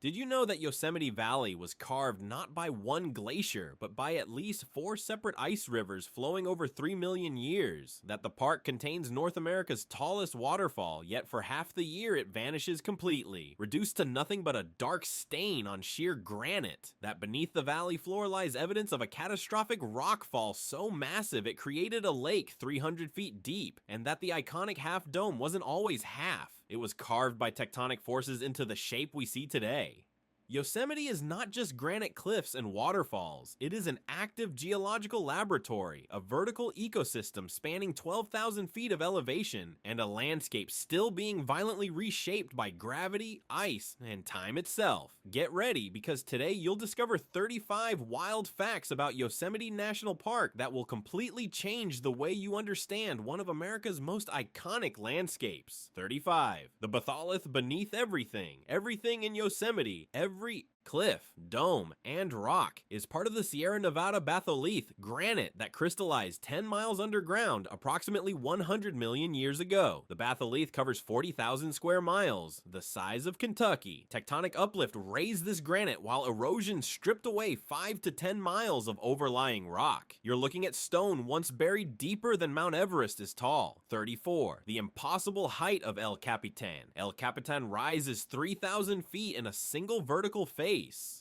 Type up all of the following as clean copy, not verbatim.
Did you know that Yosemite Valley was carved not by one glacier, but by at least 4 separate ice rivers flowing over 3 million years? That the park contains North America's tallest waterfall, yet for half the year it vanishes completely, reduced to nothing but a dark stain on sheer granite? That beneath the valley floor lies evidence of a catastrophic rockfall so massive it created a lake 300 feet deep, and that the iconic half dome wasn't always half. It was carved by tectonic forces into the shape we see today. Yosemite is not just granite cliffs and waterfalls, it is an active geological laboratory, a vertical ecosystem spanning 12,000 feet of elevation, and a landscape still being violently reshaped by gravity, ice, and time itself. Get ready, because today you'll discover 35 wild facts about Yosemite National Park that will completely change the way you understand one of America's most iconic landscapes. 35. The batholith beneath everything. Everything in Yosemite, every cliff, dome, and rock is part of the Sierra Nevada batholith, granite that crystallized 10 miles underground approximately 100 million years ago. The batholith covers 40,000 square miles, the size of Kentucky. Tectonic uplift raised this granite while erosion stripped away 5 to 10 miles of overlying rock. You're looking at stone once buried deeper than Mount Everest is tall. 34. The impossible height of El Capitan. El Capitan rises 3,000 feet in a single vertical face.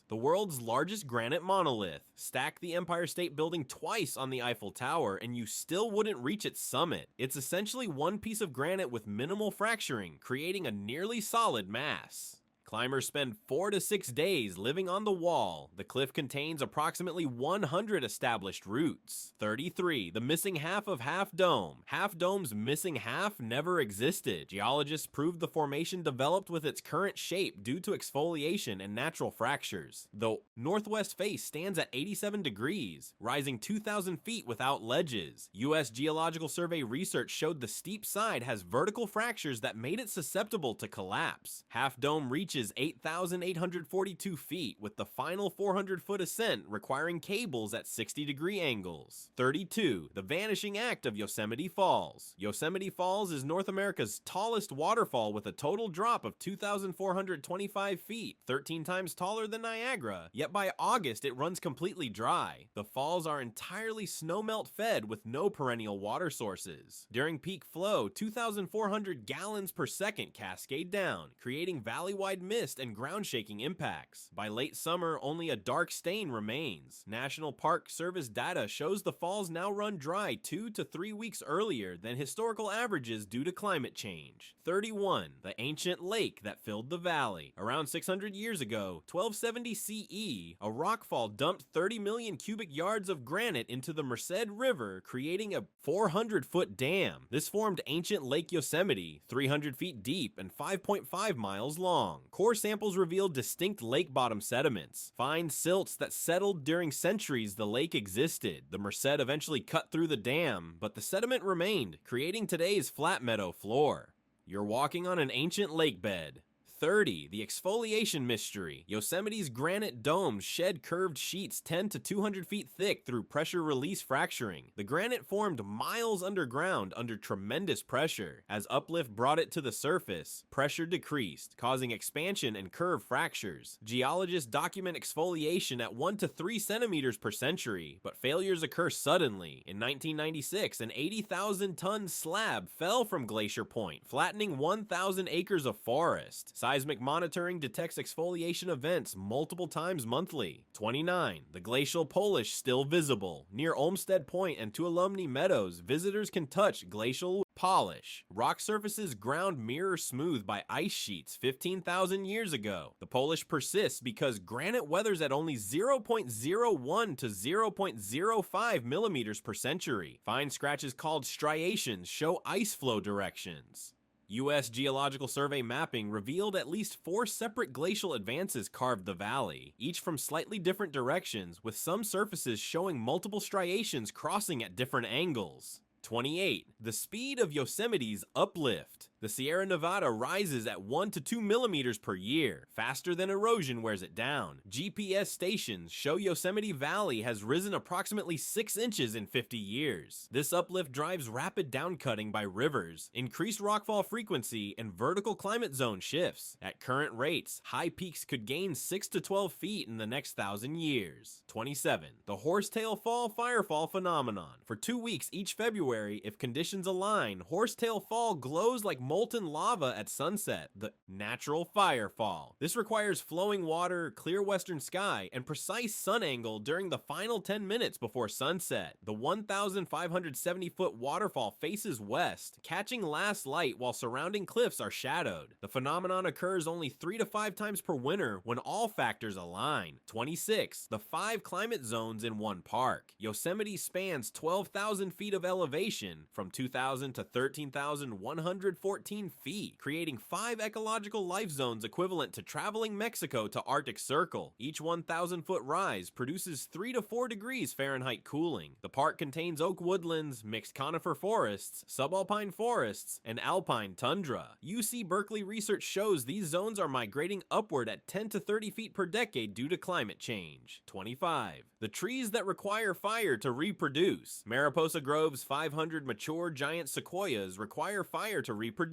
The world's largest granite monolith. Stack the Empire State Building twice on the Eiffel Tower and you still wouldn't reach its summit. It's essentially one piece of granite with minimal fracturing, creating a nearly solid mass. Climbers spend 4 to 6 days living on the wall. The cliff contains approximately 100 established routes. 33. The missing half of Half Dome. Half Dome's missing half never existed. Geologists proved the formation developed with its current shape due to exfoliation and natural fractures. The northwest face stands at 87 degrees, rising 2,000 feet without ledges. U.S. Geological Survey research showed the steep side has vertical fractures that made it susceptible to collapse. Half Dome reaches 8,842 feet, with the final 400-foot ascent requiring cables at 60-degree angles. 32. The vanishing act of Yosemite Falls. Yosemite Falls is North America's tallest waterfall with a total drop of 2,425 feet, 13 times taller than Niagara, yet by August it runs completely dry. The falls are entirely snowmelt fed with no perennial water sources. During peak flow, 2,400 gallons per second cascade down, creating valley-wide mist and ground-shaking impacts. By late summer, only a dark stain remains. National Park Service data shows the falls now run dry 2 to 3 weeks earlier than historical averages due to climate change. 31. The ancient lake that filled the valley. Around 600 years ago, 1270 CE, a rockfall dumped 30 million cubic yards of granite into the Merced River, creating a 400-foot dam. This formed ancient Lake Yosemite, 300 feet deep and 5.5 miles long. Core samples revealed distinct lake bottom sediments, fine silts that settled during centuries the lake existed. The Merced eventually cut through the dam, but the sediment remained, creating today's flat meadow floor. You're walking on an ancient lake bed. 30. The exfoliation mystery. Yosemite's granite domes shed curved sheets 10 to 200 feet thick through pressure release fracturing. The granite formed miles underground under tremendous pressure. As uplift brought it to the surface, pressure decreased, causing expansion and curve fractures. Geologists document exfoliation at 1 to 3 centimeters per century, but failures occur suddenly. In 1996, an 80,000-ton slab fell from Glacier Point, flattening 1,000 acres of forest. Seismic monitoring detects exfoliation events multiple times monthly. 29. The glacial polish still visible. Near Olmsted Point and Tuolumne Meadows, visitors can touch glacial polish. Rock surfaces ground mirror smooth by ice sheets 15,000 years ago. The polish persists because granite weathers at only 0.01 to 0.05 millimeters per century. Fine scratches called striations show ice flow directions. U.S. Geological Survey mapping revealed at least 4 separate glacial advances carved the valley, each from slightly different directions, with some surfaces showing multiple striations crossing at different angles. 28. The speed of Yosemite's uplift. The Sierra Nevada rises at 1 to 2 millimeters per year, faster than erosion wears it down. GPS stations show Yosemite Valley has risen approximately 6 inches in 50 years. This uplift drives rapid downcutting by rivers, increased rockfall frequency, and vertical climate zone shifts. At current rates, high peaks could gain 6 to 12 feet in the next 1,000 years. 27. The Horsetail Fall Firefall phenomenon. For 2 weeks each February, if conditions align, Horsetail Fall glows like molten lava at sunset, the natural firefall. This requires flowing water, clear western sky, and precise sun angle during the final 10 minutes before sunset. The 1,570-foot waterfall faces west, catching last light while surrounding cliffs are shadowed. The phenomenon occurs only 3 to 5 times per winter when all factors align. 26. The 5 climate zones in one park. Yosemite spans 12,000 feet of elevation, from 2,000 to 13,114 feet, creating 5 ecological life zones equivalent to traveling Mexico to Arctic Circle. Each 1,000-foot rise produces 3 to 4 degrees Fahrenheit cooling. The park contains oak woodlands, mixed conifer forests, subalpine forests, and alpine tundra. UC Berkeley research shows these zones are migrating upward at 10 to 30 feet per decade due to climate change. 25. The trees that require fire to reproduce. Mariposa Grove's 500 mature giant sequoias require fire to reproduce.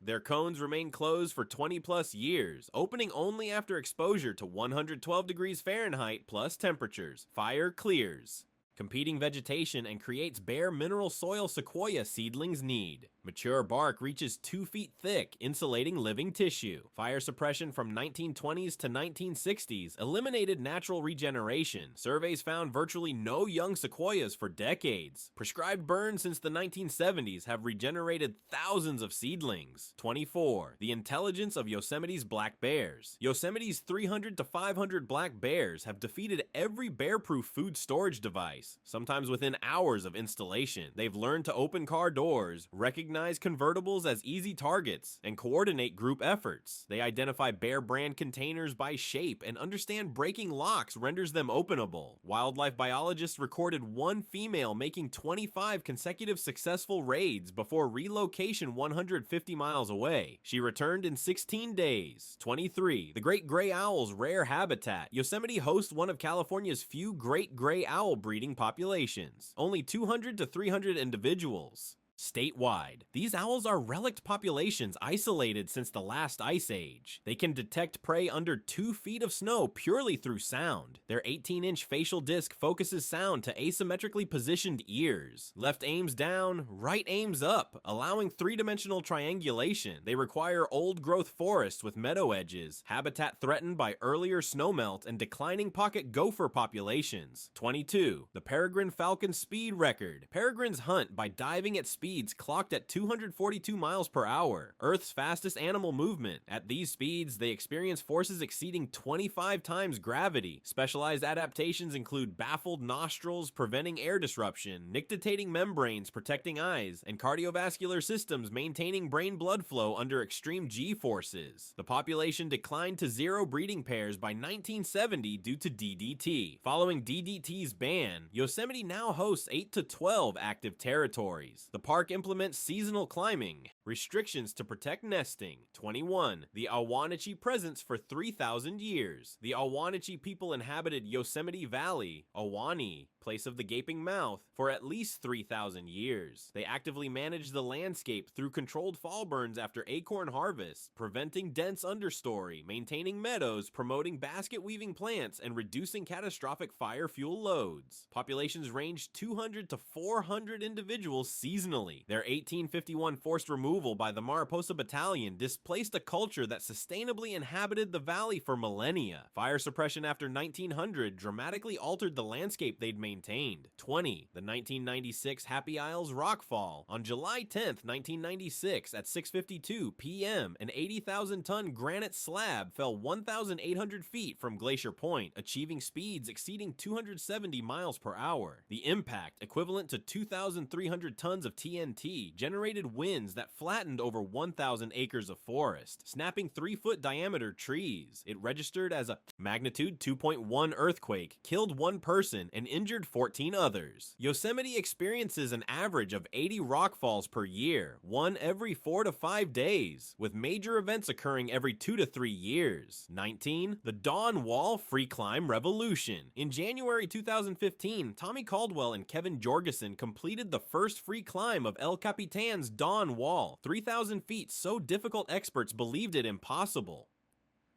Their cones remain closed for 20 plus years, opening only after exposure to 112 degrees Fahrenheit plus temperatures. Fire clears competing vegetation and creates bare mineral soil sequoia seedlings need. Mature bark reaches 2 feet thick, insulating living tissue. Fire suppression from 1920s to 1960s eliminated natural regeneration. Surveys found virtually no young sequoias for decades. Prescribed burns since the 1970s have regenerated thousands of seedlings. 24. The intelligence of Yosemite's black bears. Yosemite's 300 to 500 black bears have defeated every bear-proof food storage device, sometimes within hours of installation. They've learned to open car doors, recognize convertibles as easy targets, and coordinate group efforts. They identify bear brand containers by shape and understand breaking locks renders them openable. Wildlife biologists recorded one female making 25 consecutive successful raids before relocation 150 miles away. She returned in 16 days. 23. The great gray owl's rare habitat. Yosemite hosts one of California's few great gray owl breeding populations. Only 200 to 300 individuals. Statewide, these owls are relict populations isolated since the last ice age. They can detect prey under 2 feet of snow purely through sound. Their 18-inch facial disc focuses sound to asymmetrically positioned ears. Left aims down, right aims up, allowing 3-dimensional triangulation. They require old-growth forests with meadow edges, habitat threatened by earlier snowmelt and declining pocket gopher populations. 22. The peregrine falcon speed record. Peregrines hunt by diving at speeds clocked at 242 miles per hour, Earth's fastest animal movement. At these speeds, they experience forces exceeding 25 times gravity. Specialized adaptations include baffled nostrils preventing air disruption, nictitating membranes protecting eyes, and cardiovascular systems maintaining brain blood flow under extreme G-forces. The population declined to 0 breeding pairs by 1970 due to DDT. Following DDT's ban, Yosemite now hosts 8 to 12 active territories. The park implements seasonal climbing, restrictions to protect nesting. 21. The Ahwahnachee presence for 3,000 years. The Ahwahnachee people inhabited Yosemite Valley, Ahwahnee, place of the gaping mouth, for at least 3,000 years. They actively manage the landscape through controlled fall burns after acorn harvest, preventing dense understory, maintaining meadows, promoting basket-weaving plants, and reducing catastrophic fire fuel loads. Populations range 200 to 400 individuals seasonally. Their 1851 forced removal by the Mariposa Battalion displaced a culture that sustainably inhabited the valley for millennia. Fire suppression after 1900 dramatically altered the landscape they'd maintained. 20. The 1996 Happy Isles rockfall. On July 10th, 1996, at 6:52 p.m., an 80,000-ton granite slab fell 1,800 feet from Glacier Point, achieving speeds exceeding 270 miles per hour. The impact, equivalent to 2,300 tons of TNT, TNT generated winds that flattened over 1,000 acres of forest, snapping 3-foot diameter trees. It registered as a magnitude 2.1 earthquake, killed 1 person, and injured 14 others. Yosemite experiences an average of 80 rockfalls per year, one every 4 to 5 days, with major events occurring every 2 to 3 years. 19. The Dawn Wall Free Climb Revolution. In January 2015, Tommy Caldwell and Kevin Jorgensen completed the first free climb of El Capitan's Dawn Wall, 3,000 feet so difficult experts believed it impossible.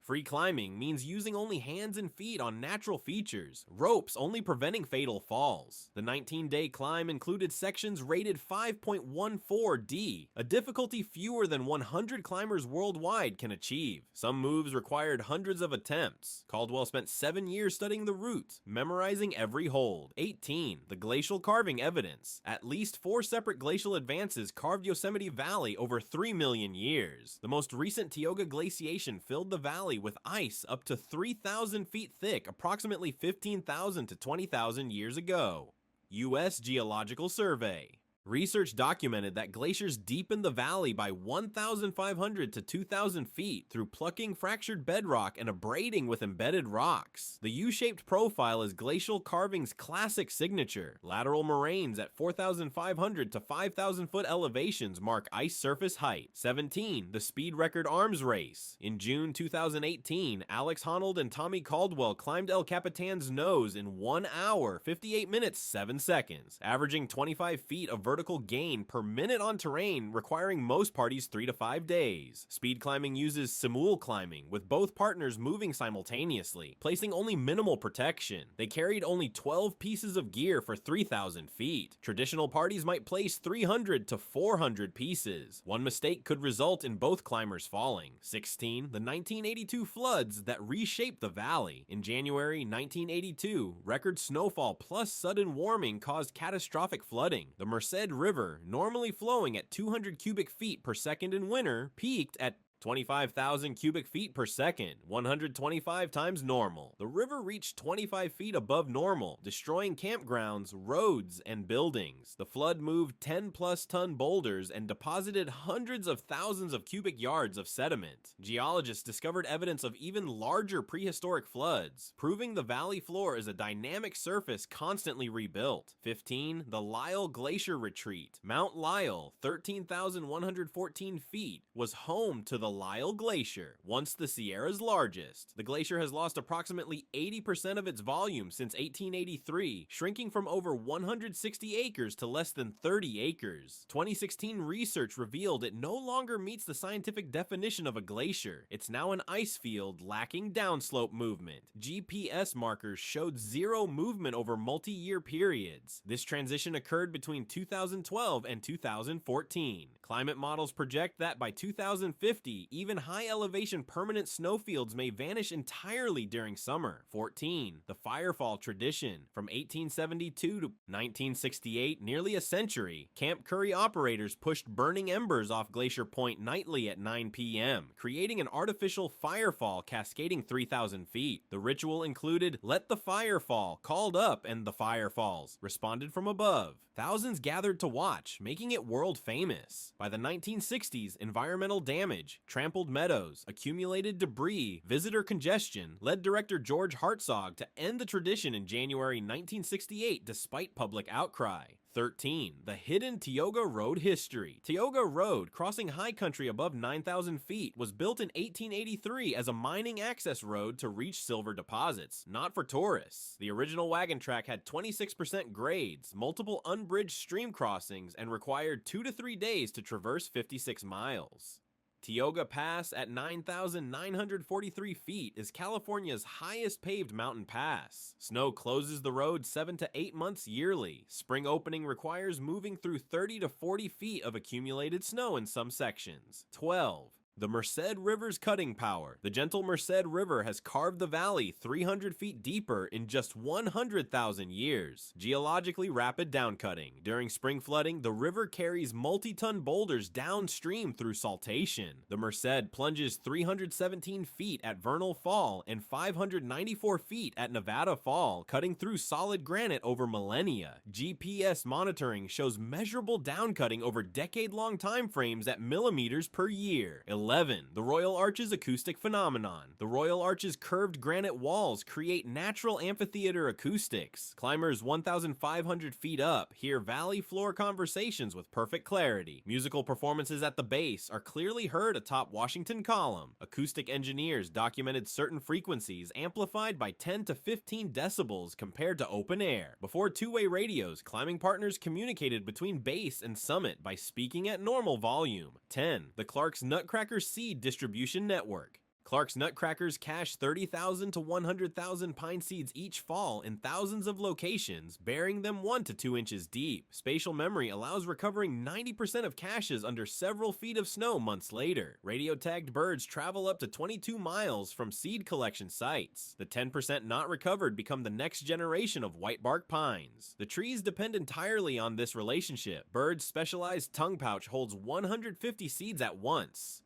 Free climbing means using only hands and feet on natural features, ropes only preventing fatal falls. The 19-day climb included sections rated 5.14D, a difficulty fewer than 100 climbers worldwide can achieve. Some moves required hundreds of attempts. Caldwell spent 7 years studying the route, memorizing every hold. 18. The glacial carving evidence. At least 4 separate glacial advances carved Yosemite Valley over 3 million years. The most recent Tioga glaciation filled the valley with ice up to 3,000 feet thick approximately 15,000 to 20,000 years ago. U.S. Geological Survey. Research documented that glaciers deepened the valley by 1,500 to 2,000 feet through plucking fractured bedrock and abrading with embedded rocks. The U-shaped profile is glacial carving's classic signature. Lateral moraines at 4,500 to 5,000 foot elevations mark ice surface height. 17. The speed record arms race. In June 2018, Alex Honnold and Tommy Caldwell climbed El Capitan's nose in 1 hour, 58 minutes, 7 seconds, averaging 25 feet of vertical gain per minute on terrain requiring most parties 3 to 5 days. Speed climbing uses simul climbing, with both partners moving simultaneously, placing only minimal protection. They carried only 12 pieces of gear for 3,000 feet. Traditional parties might place 300 to 400 pieces. One mistake could result in both climbers falling. 16. The 1982 floods that reshaped the valley. In January 1982, record snowfall plus sudden warming caused catastrophic flooding. The Merced River, normally flowing at 200 cubic feet per second in winter, peaked at 25,000 cubic feet per second, 125 times normal. The river reached 25 feet above normal, destroying campgrounds, roads, and buildings. The flood moved 10-plus ton boulders and deposited hundreds of thousands of cubic yards of sediment. Geologists discovered evidence of even larger prehistoric floods, proving the valley floor is a dynamic surface constantly rebuilt. 15. The Lyell Glacier Retreat. Mount Lyell, 13,114 feet, was home to the Lyell Glacier, once the Sierra's largest. The glacier has lost approximately 80% of its volume since 1883, shrinking from over 160 acres to less than 30 acres. 2016 research revealed it no longer meets the scientific definition of a glacier. It's now an ice field lacking downslope movement. GPS markers showed 0 movement over multi-year periods. This transition occurred between 2012 and 2014. Climate models project that by 2050, even high-elevation permanent snowfields may vanish entirely during summer. 14. The firefall tradition. From 1872 to 1968, nearly a century, Camp Curry operators pushed burning embers off Glacier Point nightly at 9 p.m., creating an artificial firefall cascading 3,000 feet. The ritual included "Let the fire fall," called up, and the fire falls, responded from above. Thousands gathered to watch, making it world famous. By the 1960s, environmental damage, trampled meadows, accumulated debris, visitor congestion led director George Hartzog to end the tradition in January 1968 despite public outcry. 13. The hidden Tioga Road history. Tioga Road, crossing high country above 9,000 feet, was built in 1883 as a mining access road to reach silver deposits, not for tourists. The original wagon track had 26% grades, multiple unbridged stream crossings, and required 2 to 3 days to traverse 56 miles. Tioga Pass at 9,943 feet is California's highest paved mountain pass. Snow closes the road 7 to 8 months yearly. Spring opening requires moving through 30 to 40 feet of accumulated snow in some sections. 12. The Merced River's cutting power. The gentle Merced River has carved the valley 300 feet deeper in just 100,000 years. Geologically rapid downcutting. During spring flooding, the river carries multi-ton boulders downstream through saltation. The Merced plunges 317 feet at Vernal Fall and 594 feet at Nevada Fall, cutting through solid granite over millennia. GPS monitoring shows measurable downcutting over decade-long time frames at millimeters per year. 11. The Royal Arch's acoustic phenomenon. The Royal Arch's curved granite walls create natural amphitheater acoustics. Climbers 1,500 feet up hear valley floor conversations with perfect clarity. Musical performances at the base are clearly heard atop Washington Column. Acoustic engineers documented certain frequencies amplified by 10 to 15 decibels compared to open air. Before two-way radios, climbing partners communicated between base and summit by speaking at normal volume. 10. The Clark's Nutcracker Seed Distribution Network. Clark's Nutcrackers cache 30,000 to 100,000 pine seeds each fall in thousands of locations, burying them 1 to 2 inches deep. Spatial memory allows recovering 90% of caches under several feet of snow months later. Radio-tagged birds travel up to 22 miles from seed collection sites. The 10% not recovered become the next generation of whitebark pines. The trees depend entirely on this relationship. Birds' specialized tongue pouch holds 150 seeds at once.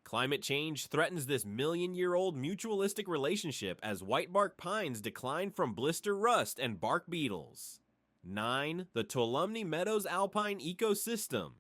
Climate change threatens this million-year-old mutualistic relationship as whitebark pines decline from blister rust and bark beetles. 9. The Tuolumne Meadows Alpine Ecosystem.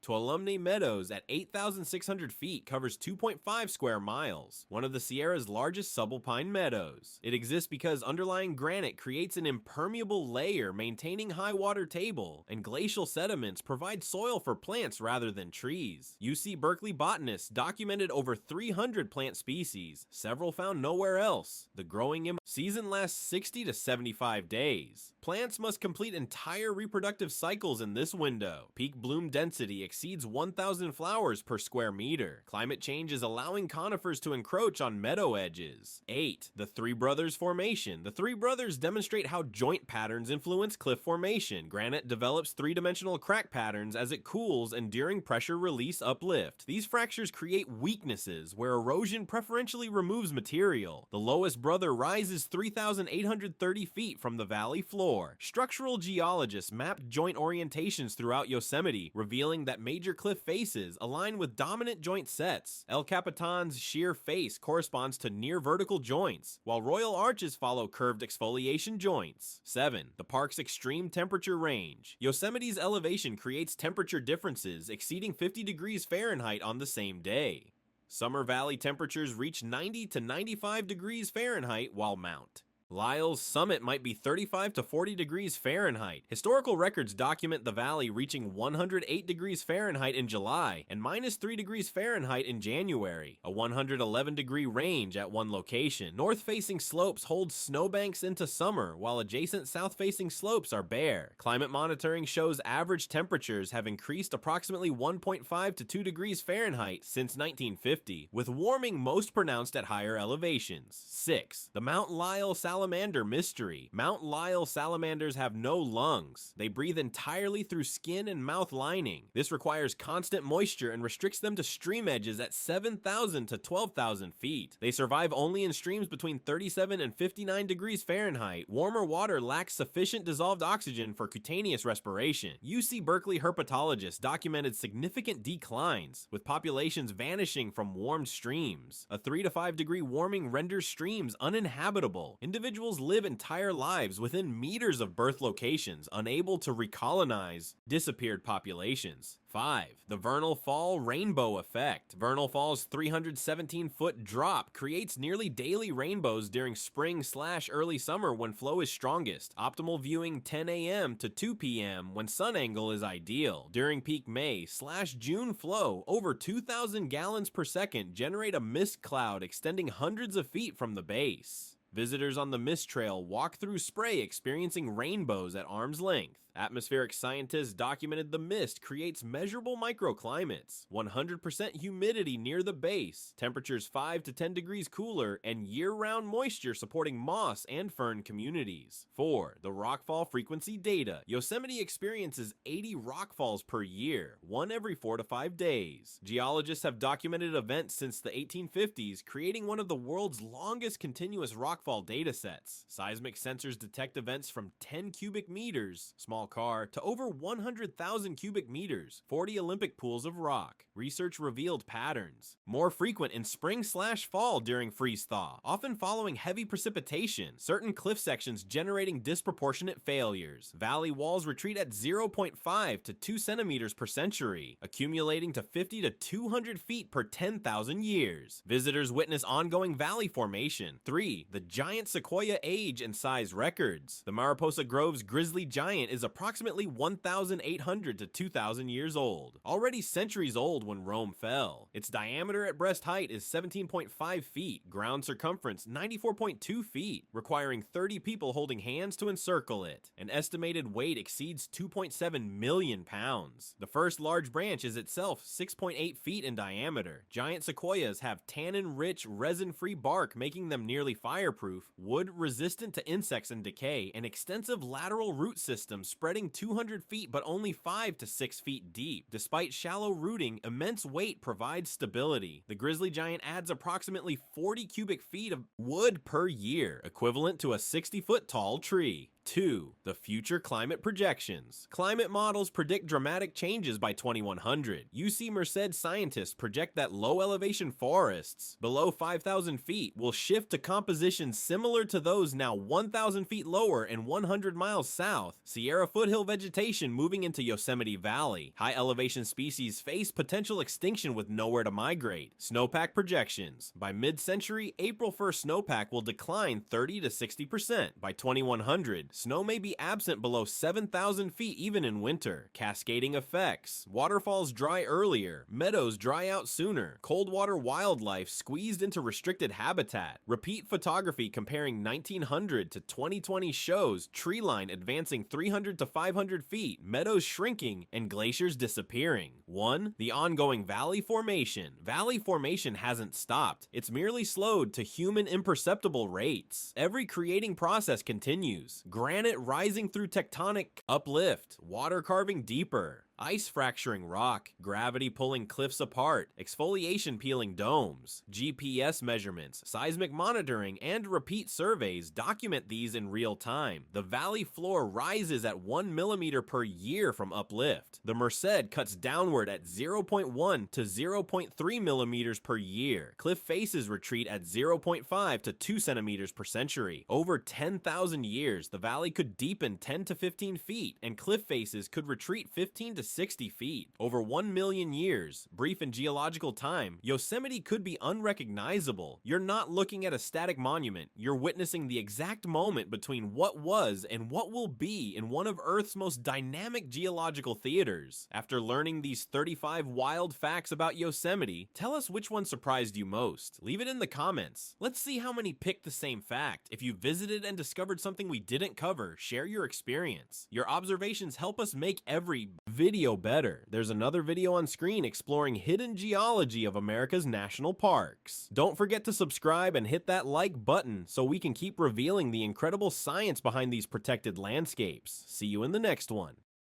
Tuolumne Meadows at 8,600 feet covers 2.5 square miles, one of the Sierra's largest subalpine meadows. It exists because underlying granite creates an impermeable layer maintaining high water table, and glacial sediments provide soil for plants rather than trees. UC Berkeley botanists documented over 300 plant species, several found nowhere else. The growing season lasts 60 to 75 days. Plants must complete entire reproductive cycles in this window. Peak bloom density exceeds 1,000 flowers per square meter. Climate change is allowing conifers to encroach on meadow edges. 8. The Three Brothers Formation. The Three Brothers demonstrate how joint patterns influence cliff formation. Granite develops three-dimensional crack patterns as it cools and during pressure release uplift. These fractures create weaknesses where erosion preferentially removes material. The lowest brother rises 3,830 feet from the valley floor. Structural geologists mapped joint orientations throughout Yosemite, revealing that major cliff faces align with dominant joint sets. El Capitan's sheer face corresponds to near vertical joints, while Royal Arches follow curved exfoliation joints. 7. The park's extreme temperature range. Yosemite's elevation creates temperature differences exceeding 50 degrees Fahrenheit on the same day. Summer valley temperatures reach 90 to 95 degrees Fahrenheit, while Mount Lyell's summit might be 35 to 40 degrees Fahrenheit. Historical records document the valley reaching 108 degrees Fahrenheit in July and -3 degrees Fahrenheit in January, a 111-degree range at one location. North-facing slopes hold snowbanks into summer, while adjacent south-facing slopes are bare. Climate monitoring shows average temperatures have increased approximately 1.5 to 2 degrees Fahrenheit since 1950, with warming most pronounced at higher elevations. 6. The Mount Lyell salamander mystery. Mount Lyell salamanders have no lungs. They breathe entirely through skin and mouth lining. This requires constant moisture and restricts them to stream edges at 7,000 to 12,000 feet. They survive only in streams between 37 and 59 degrees Fahrenheit. Warmer water lacks sufficient dissolved oxygen for cutaneous respiration. UC Berkeley herpetologists documented significant declines, with populations vanishing from warmed streams. A 3 to 5 degree warming renders streams uninhabitable. Individuals live entire lives within meters of birth locations, unable to recolonize disappeared populations. 5. The Vernal Fall Rainbow Effect. Vernal Fall's 317-foot drop creates nearly daily rainbows during spring/early summer when flow is strongest. Optimal viewing 10 a.m. to 2 p.m. when sun angle is ideal. During peak May/June flow, over 2,000 gallons per second generate a mist cloud extending hundreds of feet from the base. Visitors on the mist trail walk through spray experiencing rainbows at arm's length. Atmospheric scientists documented the mist creates measurable microclimates, 100% humidity near the base, temperatures 5 to 10 degrees cooler, and year-round moisture supporting moss and fern communities. 4. The rockfall frequency data. Yosemite experiences 80 rockfalls per year, one every 4 to 5 days. Geologists have documented events since the 1850s, creating one of the world's longest continuous rockfall datasets. Seismic sensors detect events from 10 cubic meters, small car, to over 100,000 cubic meters, 40 Olympic pools of rock. Research revealed patterns. More frequent in spring/fall during freeze-thaw, often following heavy precipitation. Certain cliff sections generating disproportionate failures. Valley walls retreat at 0.5 to 2 centimeters per century, accumulating to 50 to 200 feet per 10,000 years. Visitors witness ongoing valley formation. 3. The giant sequoia age and size records. The Mariposa Grove's grizzly giant is approximately 1,800 to 2,000 years old, already centuries old when Rome fell. Its diameter at breast height is 17.5 feet, ground circumference 94.2 feet, requiring 30 people holding hands to encircle it. An estimated weight exceeds 2.7 million pounds. The first large branch is itself 6.8 feet in diameter. Giant sequoias have tannin-rich, resin-free bark, making them nearly fireproof, wood-resistant to insects and decay, and extensive lateral root systems spreading 200 feet but only 5 to 6 feet deep. Despite shallow rooting, immense weight provides stability. The grizzly giant adds approximately 40 cubic feet of wood per year, equivalent to a 60-foot tall tree. 2. The future climate projections. Climate models predict dramatic changes by 2100. UC Merced scientists project that low-elevation forests below 5,000 feet will shift to compositions similar to those now 1,000 feet lower and 100 miles south. Sierra foothill vegetation moving into Yosemite Valley. High-elevation species face potential extinction with nowhere to migrate. Snowpack projections. By mid-century, April 1st snowpack will decline 30 to 60%. By 2100, snow may be absent below 7,000 feet even in winter. Cascading effects. Waterfalls dry earlier. Meadows dry out sooner. Cold water wildlife squeezed into restricted habitat. Repeat photography comparing 1900 to 2020 shows tree line advancing 300 to 500 feet, meadows shrinking, and glaciers disappearing. 1. The ongoing valley formation. Valley formation hasn't stopped. It's merely slowed to human imperceptible rates. Every creating process continues. Granite rising through tectonic uplift, water carving deeper, ice fracturing rock, gravity pulling cliffs apart, exfoliation peeling domes. GPS measurements, seismic monitoring, and repeat surveys document these in real time. The valley floor rises at 1 millimeter per year from uplift. The Merced cuts downward at 0.1 to 0.3 millimeters per year. Cliff faces retreat at 0.5 to 2 centimeters per century. Over 10,000 years, the valley could deepen 10 to 15 feet, and cliff faces could retreat 15 to 60 feet. Over 1 million years, brief in geological time, Yosemite could be unrecognizable. You're not looking at a static monument, you're witnessing the exact moment between what was and what will be in one of Earth's most dynamic geological theaters. After learning these 35 wild facts about Yosemite, tell us which one surprised you most. Leave it in the comments. Let's see how many picked the same fact. If you visited and discovered something we didn't cover, share your experience. Your observations help us make every video better. There's another video on screen exploring hidden geology of America's national parks. Don't forget to subscribe and hit that like button so we can keep revealing the incredible science behind these protected landscapes. See you in the next one.